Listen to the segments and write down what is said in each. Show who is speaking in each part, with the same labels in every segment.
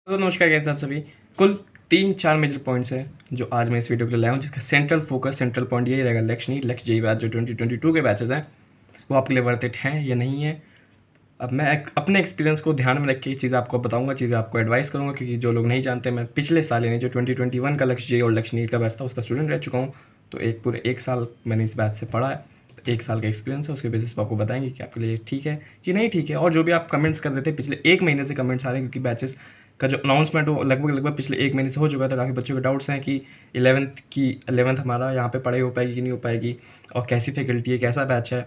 Speaker 1: तो नमस्कार, कैसे आप सभी। कुल 3-4 मेजर पॉइंट्स हैं जो आज मैं इस वीडियो के लिए लाया हूँ, जिसका सेंट्रल पॉइंट यही रहेगा, लक्ष्य जेई बैच जो 2022 के बैचेस हैं वो आपके लिए वर्थ इट हैं या नहीं है। अब मैं अपने एक्सपीरियंस को ध्यान में रख के चीज़ें आपको बताऊंगा, चीज़ें आपको एडवाइस करूंगा, क्योंकि जो लोग नहीं जानते, मैं पिछले साल यानी जो 2021 का लक्ष्य जेई और लक्ष्य नीट का बैच था उसका स्टूडेंट रह चुका हूँ। तो पूरे एक साल मैंने इस बैच से पढ़ा है, एक साल का एक्सपीरियंस है, उसके बेसिस पर आपको बताएंगे कि आपके लिए ठीक है कि नहीं ठीक है। और जो भी आप कमेंट्स कर रहे थे, पिछले एक महीने से कमेंट्स आ रहे हैं, क्योंकि बैचेस का जो अनाउंसमेंट वो लगभग पिछले एक महीने से हो चुका था। काफ़ी बच्चों के डाउट्स हैं कि 11th हमारा यहाँ पे पढ़ाई हो पाएगी कि नहीं हो पाएगी, और कैसी फैकल्टी है, कैसा बैच है,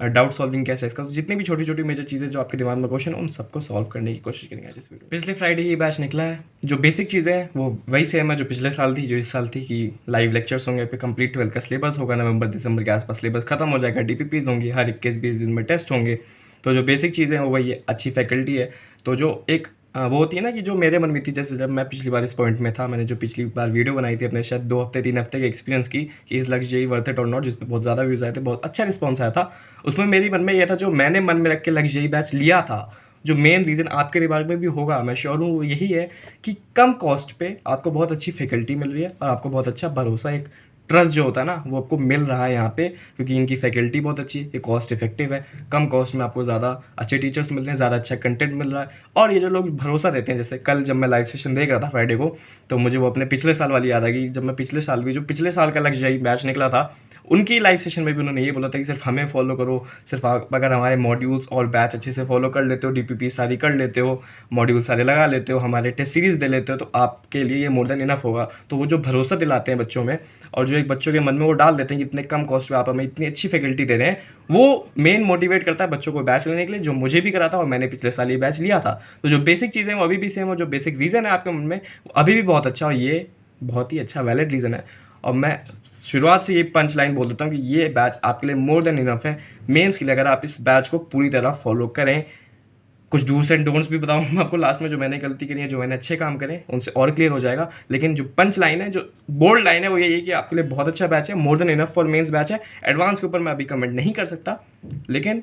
Speaker 1: डाउट सॉल्विंग कैसे है इसका। तो जितनी भी छोटी छोटी मेजर चीज़ें जो आपके दिमाग में क्वेश्चन है, उन सबको सॉल्व करने की कोशिश करेंगे आज इस वीडियो। पिछले फ्राइडे ही बैच निकला है। जो बेसिक चीज़ें हैं वो वही सेम है जो पिछले साल थी, जो इस साल थी, कि लाइव लेक्चर्स होंगे, फिर कंप्लीट 12th का सिलेबस होगा, नवंबर दिसंबर के आसपास सिलेबस खत्म हो जाएगा, डीपीपीज होंगी, हर 21-20 दिन में टेस्ट होंगे। तो जो बेसिक चीज़ें हैं वो वही है, अच्छी फैकल्टी है। तो जो एक वो होती है ना कि जो मेरे मन में थी, जैसे जब मैं पिछली बार इस पॉइंट में था, मैंने जो पिछली बार वीडियो बनाई थी अपने शायद 2 हफ्ते 3 हफ्ते के एक्सपीरियंस की, कि इस लक्ष्य जेई वर्थ इट और नॉट, जिसमें बहुत ज़्यादा व्यूज़ आए थे, बहुत अच्छा रिस्पॉन्स आया था। उसमें मेरी मन में यह था, जो मैंने मन में रख के लक्ष्य जेई बैच लिया था, जो मेन रीज़न आपके दिमाग में भी होगा, मैं श्योर हूँ, वो यही है कि कम कॉस्ट पे आपको बहुत अच्छी फैकल्टी मिल रही है और आपको बहुत अच्छा भरोसा, एक ट्रस्ट जो होता है ना, वो आपको मिल रहा है यहाँ पे, क्योंकि इनकी फैकल्टी बहुत अच्छी है, ये कॉस्ट इफेक्टिव है, कम कॉस्ट में आपको ज़्यादा अच्छे टीचर्स मिल रहे हैं, ज़्यादा अच्छा कंटेंट मिल रहा है। और ये जो लोग भरोसा देते हैं, जैसे कल जब मैं लाइव सेशन देख रहा था फ्राइडे को, तो मुझे वो अपने पिछले साल वाली याद आ गई। जब मैं पिछले साल भी, जो पिछले साल का लक्ष्य जेई बैच निकला था, उनकी लाइव सेशन में भी उन्होंने ये बोला था कि सिर्फ हमें फॉलो करो, सिर्फ आप अगर हमारे मॉड्यूल्स और बैच अच्छे से फॉलो कर लेते हो, डीपीपी सारी कर लेते हो, मॉड्यूल सारे लगा लेते हो, हमारे टेस्ट सीरीज़ दे लेते हो, तो आपके लिए ये मोर देन इनफ होगा। तो वो जो भरोसा दिलाते हैं बच्चों में, और जो एक बच्चों के मन में वो डाल देते हैं कि इतने कम कॉस्ट में आप हमें इतनी अच्छी फैकल्टी दे रहे हैं, वो मेन मोटिवेट करता है बच्चों को बैच लेने के लिए, जो मुझे भी करा था और मैंने पिछले साल ये बैच लिया था। तो जो बेसिक चीज़ें हैं वो अभी भी सेम, और जो बेसिक रीज़न है आपके मन में वो अभी भी बहुत अच्छा, और ये बहुत ही अच्छा वैलिड रीज़न है। और मैं शुरुआत से ये पंच लाइन बोल देता हूँ कि ये बैच आपके लिए मोर देन इनफ है मेंस के लिए, अगर आप इस बैच को पूरी तरह फॉलो करें। कुछ डूस एंड डोंट्स भी बताऊंगा आपको लास्ट में, जो मैंने गलती करी है, जो मैंने अच्छे काम करें उनसे और क्लियर हो जाएगा। लेकिन जो पंच लाइन है, जो बोल्ड लाइन है, वो यही है कि आपके लिए बहुत अच्छा बैच है, more than enough for mains batch है। एडवांस के ऊपर मैं अभी कमेंट नहीं कर सकता, लेकिन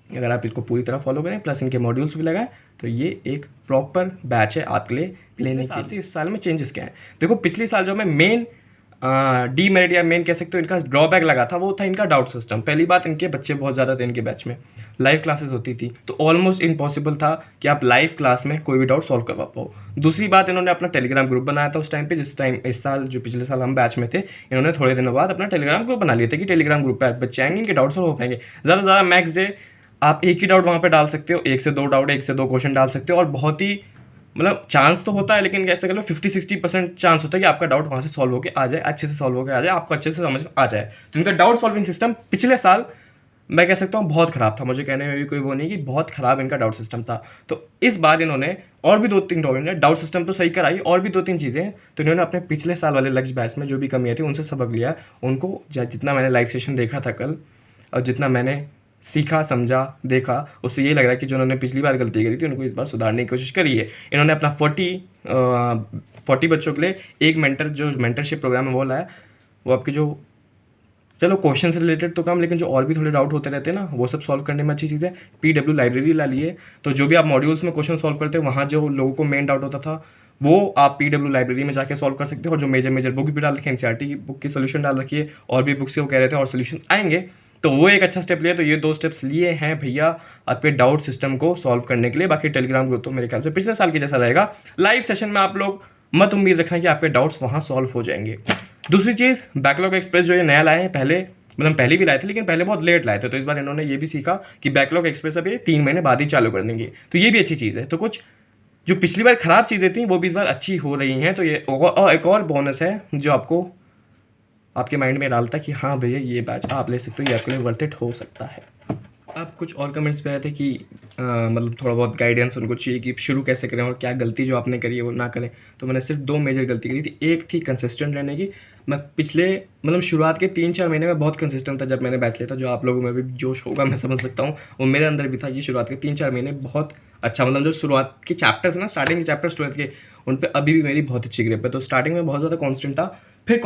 Speaker 1: अगर आप इसको पूरी तरह फॉलो करें, प्लस इनके मॉड्यूल्स भी लगाएं, तो ये एक प्रॉपर बैच है आपके लिए लेने के लिए। इस साल में चेंजेस क्या है, देखो पिछले साल जो मैं मेन डीमेरिट या मेन कह सकते हो इनका ड्रॉबैक लगा था, वो था इनका डाउट सिस्टम। पहली बात, इनके बच्चे बहुत ज़्यादा थे, इनके बैच में लाइव क्लासेस होती थी, तो ऑलमोस्ट इम्पॉसिबल था कि आप लाइव क्लास में कोई भी डाउट सॉल्व करवा पाओ। दूसरी बात, इन्होंने अपना टेलीग्राम ग्रुप बनाया था उस टाइम पे, जिस टाइम इस साल जो पिछले साल हम बैच में थे, इन्होंने थोड़े दिनों बाद अपना टेलीग्राम ग्रुप बना लिया था कि टेलीग्राम ग्रुप पर बच्चे आएंगे, इनके डाउट सॉल्व हो पाएंगे। ज़्यादा से ज़्यादा मैक्स डे आप एक ही डाउट वहाँ पे डाल सकते हो, 1 से 2 डाउट, 1 से 2 क्वेश्चन डाल सकते हो, और बहुत ही मतलब चांस तो होता है, लेकिन कैसे कर लो 50-60% चांस होता है कि आपका डाउट वहाँ से सॉल्व होकर आ जाए, अच्छे से सॉल्व होकर आ जाए, आपको अच्छे से समझ में आ जाए। तो इनका डाउट सॉल्विंग सिस्टम पिछले साल मैं कह सकता हूँ बहुत ख़राब था, मुझे कहने में भी कोई वो नहीं कि बहुत ख़राब इनका डाउट सिस्टम था। तो इस बार इन्होंने और भी 2-3 टॉपिक, डाउट सिस्टम तो सही कराई, और भी 2-3 चीज़ें, तो इन्होंने अपने पिछले साल वाले लक्ष्य बैच में जो भी कमियाँ थी उनसे सबक लिया। उनको जितना मैंने लाइव सेशन देखा था कल, और जितना मैंने सीखा, समझा, देखा, उससे ये लग रहा है कि जो उन्होंने पिछली बार गलती करी थी उनको इस बार सुधारने की कोशिश करी है। इन्होंने अपना 40 बच्चों के लिए एक मेंटरशिप प्रोग्राम है वो लाया। वो आपके जो चलो क्वेश्चन से रिलेटेड तो कम, लेकिन जो और भी थोड़े डाउट होते रहते हैं ना, वो सब सॉल्व करने में अच्छी चीज़ है। PW लाइब्रेरी ला लिए, तो जो भी आप मॉड्यूल्स में क्वेश्चन सॉल्व करते हो, वहाँ जो लोगों को मेन डाउट होता था वो आप PW लाइब्रेरी में जाके सॉल्व कर सकते हो। और जो मेजर बुक भी डाल रखी है, NCERT की बुक की सोल्यूशन डाल रखी है, और भी बुक से वो कह रहे थे और सोल्यूशन आएंगे, तो वो एक अच्छा स्टेप लिया। तो ये 2 स्टेप्स लिए हैं भैया आपके डाउट सिस्टम को सॉल्व करने के लिए। बाकी टेलीग्राम ग्रुप तो मेरे ख्याल से पिछले साल की जैसा रहेगा। लाइव सेशन में आप लोग मत उम्मीद रखना कि आपके डाउट्स वहाँ सॉल्व हो जाएंगे। दूसरी चीज़, बैकलॉग एक्सप्रेस जो ये नया लाए हैं, पहले भी लाए थे, लेकिन पहले बहुत लेट लाए थे, तो इस बार इन्होंने ये भी सीखा कि बैकलॉग एक्सप्रेस अब ये 3 महीने बाद ही चालू कर देंगे, तो ये भी अच्छी चीज़ है। तो कुछ जो पिछली बार ख़राब चीज़ें थी वो भी इस बार अच्छी हो रही हैं। तो ये और एक और बोनस है जो आपको आपके माइंड में डालता है कि हाँ भैया ये बैच आप ले सकते हो, ये आपके लिए वर्थ इट हो सकता है। आप कुछ और कमेंट्स पे आए थे कि मतलब थोड़ा बहुत गाइडेंस उनको चाहिए कि शुरू कैसे करें और क्या गलती जो आपने करी है वो ना करें। तो मैंने सिर्फ 2 मेजर गलती करी थी। एक थी कंसिस्टेंट रहने की। मैं पिछले शुरुआत के 3-4 महीने में बहुत कंसिस्टेंट था जब मैंने बैच लिया था। जो आप लोगों में भी जोश होगा मैं समझ सकता हूँ, वो मेरे अंदर भी था कि शुरुआत के 3-4 महीने बहुत अच्छा, जो शुरुआत के चैप्टर्स ना, स्टार्टिंग के चैप्टर्स 12th के, उन पर अभी भी मेरी बहुत अच्छी ग्रिप है। तो स्टार्टिंग में बहुत ज़्यादा कॉन्स्टेंट था, फिर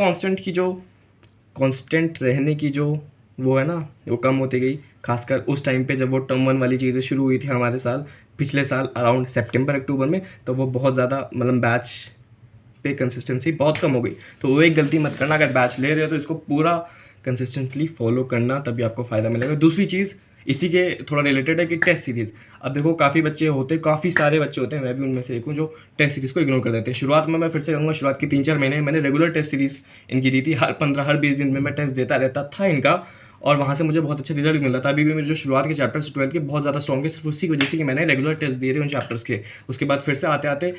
Speaker 1: कॉन्स्टेंट रहने की जो वो है ना, वो कम होती गई। खासकर उस टाइम पे जब वो टर्म 1 वाली चीज़ें शुरू हुई थी हमारे साल, पिछले साल अराउंड सितंबर अक्टूबर में, तो वो बहुत ज़्यादा मतलब बैच पे कंसिस्टेंसी बहुत कम हो गई। तो वो एक गलती मत करना, अगर बैच ले रहे हो तो इसको पूरा कंसिस्टेंटली फॉलो करना, तभी आपको फ़ायदा मिलेगा। दूसरी चीज़ इसी के थोड़ा रिलेटेड है कि टेस्ट सीरीज़। अब देखो काफ़ी बच्चे होते हैं, काफ़ी सारे बच्चे होते हैं, मैं भी उनमें से एक हूँ, जो टेस्ट सीरीज़ को इग्नोर कर देते हैं। शुरुआत में मैं फिर से कहूँगा, शुरुआत के 3-4 महीने मैंने रेगुलर टेस्ट सीरीज़ इनकी दी थी, हर 15 हर 20 दिन में मैं टेस्ट देता रहता था इनका, और वहाँ से मुझे बहुत अच्छा रिजल्ट मिला था। अभी भी मेरे जो शुरुआत के चैप्टर्स 12th के बहुत ज़्यादा स्ट्रॉन्ग है, सिर्फ उसी की वजह से कि मैंने रेगुलर टेस्ट दिए थे उन चैप्टर्स के। उसके बाद फिर से आते आते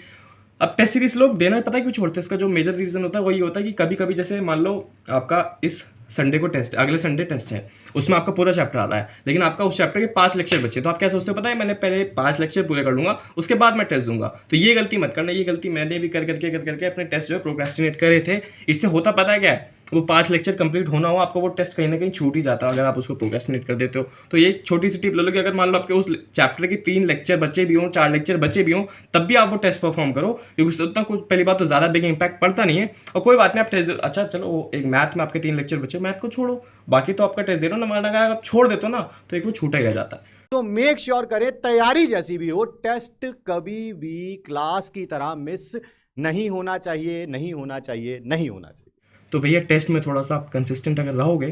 Speaker 1: अब टेस्ट सीरीज लोग देना पता है क्यों छोड़ते हैं, इसका जो मेजर रीज़न होता है वही होता है कि कभी कभी जैसे मान लो आपका इस संडे को टेस्ट है, अगले संडे टेस्ट है, उसमें आपका पूरा चैप्टर आ रहा है, लेकिन आपका उस चैप्टर के 5 लेक्चर बचे, तो आप क्या सोचते हो पता है, मैंने पहले 5 लेक्चर पूरे कर लूँगा, उसके बाद मैं टेस्ट दूंगा। तो ये गलती मत करना, ये गलती मैंने भी कर करके अपने टेस्ट जो है प्रोक्रेस्टिनेट करे थे। इससे होता पता है क्या है, वो 5 लेक्चर कंप्लीट होना हो, आपको वो टेस्ट कहीं ना कहीं छूट ही जाता है अगर आप उसको प्रोक्रेस्टिनेट कर देते हो। तो ये छोटी सी टिप ले लो कि अगर मान लो आपके उस चैप्टर के 3 लेक्चर बचे भी हों, 4 लेक्चर बचे भी हों, तब भी आप वो टेस्ट परफॉर्म करो, क्योंकि उससे उतना कुछ पहली बात तो ज़्यादा बिग इंपैक्ट पड़ता नहीं है। और कोई बात नहीं, आप टेस्ट अच्छा चलो, एक मैथ में आपके 3 लेक्चर बचे, मैथ को छोड़ो, बाकी तो आपका टेस्ट दे रहे हो ना, मगर अगर आप छोड़ देते हो ना तो एक वो छूटा ही रह जाता है।
Speaker 2: तो मेक श्योर करें, तैयारी जैसी भी हो, टेस्ट कभी भी क्लास की तरह मिस नहीं होना चाहिए, नहीं होना चाहिए, नहीं होना चाहिए।
Speaker 1: तो भैया टेस्ट में थोड़ा सा आप कंसिस्टेंट अगर रहोगे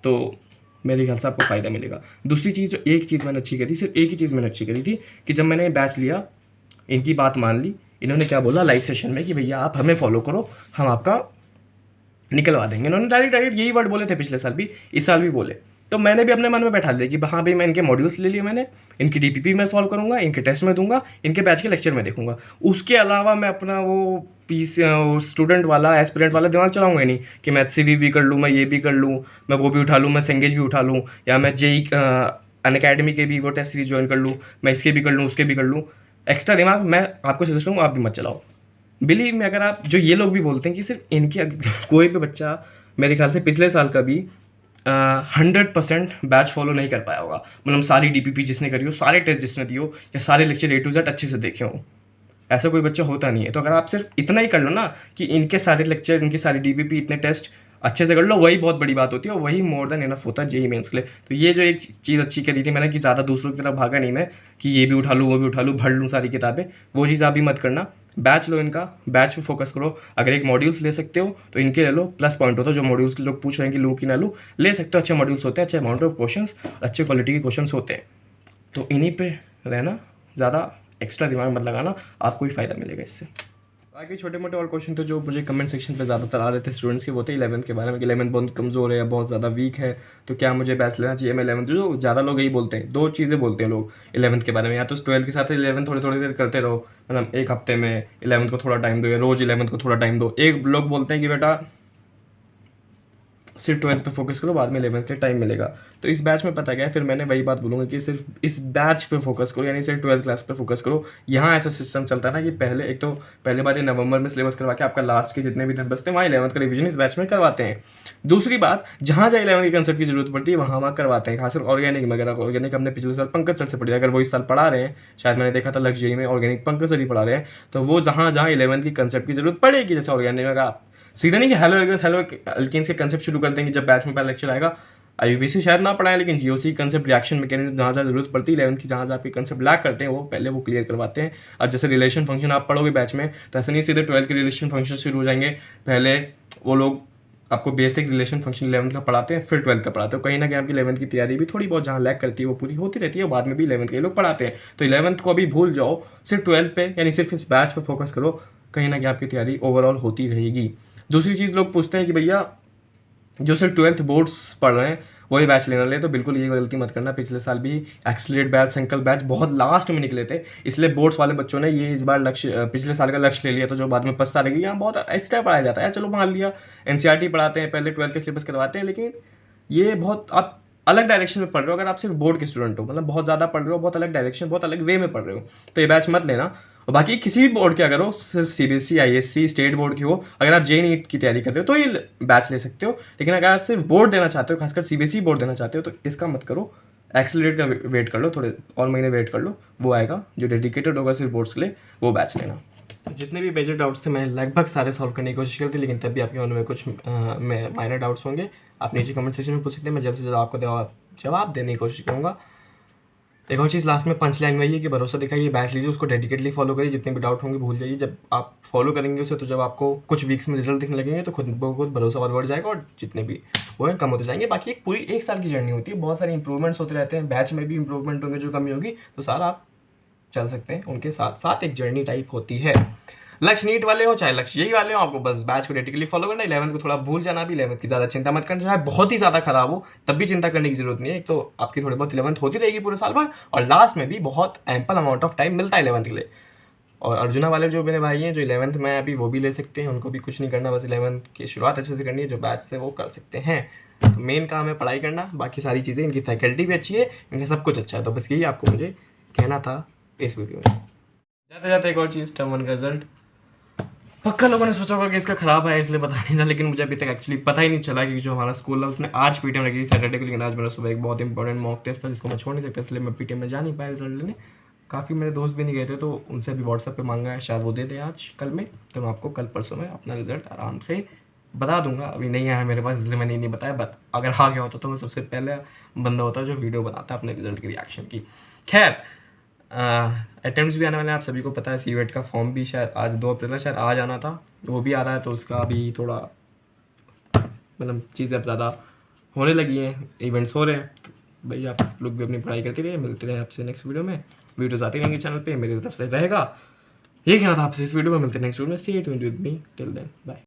Speaker 1: तो मेरे ख्याल से आपको फ़ायदा मिलेगा। दूसरी चीज़, जो एक चीज़ मैंने अच्छी करी, सिर्फ एक ही चीज़ मैंने अच्छी करी थी कि जब मैंने बैच लिया, इनकी बात मान ली, इन्होंने क्या बोला लाइव सेशन में कि भैया आप हमें फॉलो करो, हम आपका निकलवा देंगे। इन्होंने डायरेक्ट यही वर्ड बोले थे, पिछले साल भी, इस साल भी बोले। तो मैंने भी अपने मन में बैठा लिया कि हाँ भाई मैं इनके मॉड्यूल्स ले लिए, मैंने इनकी डीपीपी में सॉल्व करूँगा, इनके टेस्ट में दूंगा, इनके बैच के लेक्चर में देखूंगा। उसके अलावा मैं अपना वो स्टूडेंट वाला, एस्पिरेंट वाला दिमाग चलाऊंगा ही नहीं कि मैं सीवी भी कर लूँ, मैं ये भी कर लूँ, मैं वो भी उठा लूँ, मैं सेंगेज भी उठा लूँ, या मैं जेई अनअकैडमी के भी वो टेस्ट सीरीज ज्वाइन कर लूँ, मैं इसके भी कर लूँ, उसके भी कर लूँ। एक्स्ट्रा दिमाग मैं आपको सजेस्ट करूँगा आप भी मत चलाओ। बिलीव में, अगर आप जो ये लोग भी बोलते हैं कि सिर्फ इनकी कोई भी बच्चा मेरे ख्याल से पिछले साल का भी 100% बैच फॉलो नहीं कर पाया होगा, मतलब सारी डीपीपी जिसने करी हो, सारे टेस्ट जिसने दिए हो, या सारे लेक्चर A to Z अच्छे से देखे हो, ऐसा कोई बच्चा होता नहीं है। तो अगर आप सिर्फ इतना ही कर लो ना कि इनके सारे लेक्चर, इनकी सारी डीपीपी, इतने टेस्ट अच्छे से कर लो, वही बहुत बड़ी बात होती है, और वही मोर देन इनफ होता है जेईई मेंस के लिए। तो ये जो एक चीज़ अच्छी करी थी मैंने कि ज़्यादा दूसरों की तरफ भागा नहीं मैं कि ये भी उठा लूँ, वो भी उठा लूँ, भर लूँ सारी किताबें, वो चीज़ आप भी मत करना। बैच लो इनका, बैच पे फोकस करो। अगर एक मॉड्यूल्स ले सकते हो तो इनके ले लो, प्लस पॉइंट होता है। जो मॉड्यूल्स के लोग पूछ रहे हैं कि लूँ कि ना लूँ, ले सकते हो, अच्छे मॉड्यूल्स होते हैं, अच्छे अमाउंट ऑफ क्वेश्चंस, अच्छे क्वालिटी के क्वेश्चंस होते हैं। तो इन्हीं पे रहना, ज़्यादा एक्स्ट्रा दिमाग मत लगाना, आपको ही फ़ायदा मिलेगा इससे। बाकी छोटे मोटे और क्वेश्चन तो जो मुझे कमेंट सेक्शन पे ज़्यादातर आ रहे थे स्टूडेंट्स के, वो थे 11th के बारे में कि 11th बहुत कमज़ोर है या बहुत ज़्यादा वीक है, तो क्या मुझे बैच लेना चाहिए। मैं 11th, जो ज़्यादा लोग यही बोलते हैं, 2 चीज़ें बोलते हैं लोग 11th के बारे में, या तो 12th के साथ 11th थोड़ी थोड़ी देर करते रहो, मतलब एक हफ्ते में 11th को थोड़ा टाइम दो, या रोज़ 11th को थोड़ा टाइम दो। एक लोग बोलते हैं कि बेटा सिर्फ 12th पे फोकस करो, बाद में 11th के टाइम मिलेगा। तो इस बैच में पता क्या है, फिर मैंने वही बात बोलूँगा कि सिर्फ इस बैच पे फोकस करो, यानी सिर्फ 12th क्लास पे फोकस करो। यहाँ ऐसा सिस्टम चलता है ना कि पहले, एक तो पहले बार ये नवंबर में सिलेबस करवा के आपका लास्ट के जितने भी दिन बचते हैं वहाँ 11th का रिविजन इस बैच में करवाते हैं। दूसरी बात, जहाँ 11th के कंसेप्ट की जरूरत पड़ती है वहाँ करवाते हैं, खासकर ऑर्गेनिक में। अगर ऑर्गेनिक हमने पिछले साल पंकज सर से पढ़ी, अगर वो इस साल पढ़ा रहे हैं, शायद मैंने देखा था लक्ष्य जेईई में ऑर्गेनिक पंकज सर ही पढ़ा रहे हैं, तो वो जहाँ 11th की कंसेप्ट की जरूरत पड़ेगी, जैसे ऑर्गेनिक में का सीधा नहीं कि हेलो एल्केन्स के कंसेप्ट शुरू कर देंगे जब बैच में पहला लेक्चर आएगा। आईयूपीएसी शायद ना पढ़ाएं, लेकिन जीओसी कंसेप्ट, रिएक्शन मैकेनिज्म, जहाँ जहाँ जरूरत पड़ती है 11th की, जहाँ जहाँ आपके कंसेप्ट लैक करते हैं, वो पहले वो क्लियर करवाते हैं। अब जैसे रिलेशन फंक्शन आप पढ़ोगे बैच में, तो ऐसा नहीं सीधे 12th के रिलेशन फंक्शन शुरू हो जाएंगे। पहले वो लोग आपको बेसिक रिलेशन फंक्शन 11th का पढ़ाते हैं, फिर 12th का पढ़ाते हैं। कहीं ना कहीं आपकी 11th की तैयारी भी थोड़ी बहुत जहाँ लैक करती है वो पूरी होती रहती है, बाद में भी 11th के लोग पढ़ाते हैं। तो 11th को अभी भूल जाओ, सिर्फ 12th पे, यानी सिर्फ इस बैच पर फोकस करो, कहीं ना कहीं आपकी तैयारी ओवरऑल होती रहेगी। दूसरी चीज़, लोग पूछते हैं कि भैया जो सिर्फ 12th बोर्ड्स पढ़ रहे हैं वही बैच लेना ले, तो बिल्कुल ये गलती मत करना। पिछले साल भी एक्सलेट बैच, संकल्प बैच बहुत लास्ट में निकले थे, इसलिए बोर्ड्स वाले बच्चों ने ये इस बार लक्ष्य, पिछले साल का लक्ष्य ले लिया, तो जो बाद में पछता लगी, यहाँ बहुत एक्स्ट्रा पढ़ाया जाता है। चलो मान लिया एनसीईआरटी पढ़ाते हैं, पहले 12th के सिलेबस करवाते हैं, लेकिन ये बहुत आप अलग डायरेक्शन में पढ़ रहे हो। अगर आप सिर्फ बोर्ड के स्टूडेंट हो, मतलब बहुत ज़्यादा पढ़ रहे हो, बहुत अलग डायरेक्शन, बहुत अलग वे में पढ़ रहे हो, तो ये बैच मत लेना। और बाकी किसी भी बोर्ड के, अगर हो सिर्फ सीबीएसई, आईएससी, स्टेट बोर्ड की हो, अगर आप जेईई नीट की तैयारी कर रहे हो तो ये बैच ले सकते हो। लेकिन अगर आप सिर्फ बोर्ड देना चाहते हो, खासकर सीबीएसई बोर्ड देना चाहते हो, तो इसका मत करो। एक्सेलरेट का वेट कर लो, थोड़े और महीने वेट कर लो, वो आएगा जो डेडिकेटेड होगा सिर्फ बोर्ड्स के लिए, वो बैच लेना। जितने भी मेजर डाउट्स थे मैंने लगभग सारे सॉल्व करने की कोशिश की थी, लेकिन तब भी आपके मन में कुछ माइनर डाउट्स होंगे, आप नीचे कमेंट सेक्शन में पूछ सकते हैं, मैं जल्द से जल्द आपको जवाब देने की कोशिश करूँगा। एक और चीज़ लास्ट में पंच लाइन वही है कि भरोसा दिखाइए, बैच लीजिए, उसको डेडिकेटली फॉलो करिए, जितने भी डाउट होंगे भूल जाइए। जब आप फॉलो करेंगे उसे तो जब आपको कुछ वीक्स में रिजल्ट दिखने लगेंगे तो खुद ब खुद भरोसा और बढ़ जाएगा और जितने भी वो हैं कम होते जाएंगे। बाकी एक पूरी 1 साल की जर्नी होती है, बहुत सारे इंप्रूवमेंट्स होते रहते हैं, बैच में भी इंप्रूवमेंट होंगे, जो कमी होगी तो सारा आप चल सकते हैं उनके साथ साथ, एक जर्नी टाइप होती है। लक्ष्य नीट वाले हो चाहे लक्ष्य यही वाले हो, आपको बस बैच को डेडिकेटली फॉलो करना है। 11th को थोड़ा भूल जाना भी, 11th की ज़्यादा चिंता मत करना, चाहे बहुत ही ज़्यादा खराब हो तब भी चिंता करने की जरूरत नहीं है। एक तो आपकी थोड़ी बहुत 11th होती रहेगी पूरे साल भर, और लास्ट में भी बहुत एम्पल अमाउंट ऑफ टाइम मिलता है 11th के लिए। और अर्जुना वाले जो मेरे भाई हैं जो 11th में अभी, वो भी ले सकते हैं, उनको भी कुछ नहीं करना, बस 11th की शुरुआत अच्छे से करनी है, जो बैच से वो कर सकते हैं। तो मेन काम है पढ़ाई करना, बाकी सारी चीज़ें, इनकी फैकल्टी भी अच्छी है, इनका सब कुछ अच्छा है। तो बस यही आपको मुझे कहना था इस वीडियो में। जाते जाते एक और चीज़, टर्म 1 का रिजल्ट पक्का लोगों ने सोचा होगा कि इसका खराब है इसलिए बता नहीं था, लेकिन मुझे अभी तक एक्चुअली पता ही नहीं चला कि जो हमारा स्कूल है उसने आज पीटीएम रखी थी सैटरडे को, लेकिन आज मेरा सुबह एक बहुत इंपॉर्टेंट मॉक टेस्ट था जिसको मैं छोड़ नहीं सकता, इसलिए मैं पीटीएम में जा नहीं पाया रिजल्ट लेने। काफ़ी मेरे दोस्त भी नहीं गए थे तो उनसे भी व्हाट्सएप पे मांगा है, शायद वो दे दें आज कल में, तो मैं आपको कल परसों में अपना रिजल्ट आराम से बता दूंगा। अभी नहीं आया मेरे पास इसलिए मैंने नहीं बताया, बट अगर आ गया होता तो मैं सबसे पहले बंदा होता जो वीडियो बनाता अपने रिजल्ट के रिएक्शन की। खैर अटेम्प्ट्स भी आने वाले हैं, आप सभी को पता है। सीवेट का फॉर्म भी शायद आज 2 अप्रैल है, शायद आज आना था, वो भी आ रहा है, तो उसका भी थोड़ा मतलब चीज़ें अब ज़्यादा होने लगी हैं, इवेंट्स हो रहे हैं। तो भाई आप लोग भी अपनी पढ़ाई करते रहिए, मिलते रहे आपसे नेक्स्ट वीडियो में, वीडियोस आती रहेंगी चैनल पे, मेरी तरफ से रहेगा ये कहना था आपसे इस वीडियो में। मिलते हैं नेक्स्ट वीडियो में, see you with me, till then bye.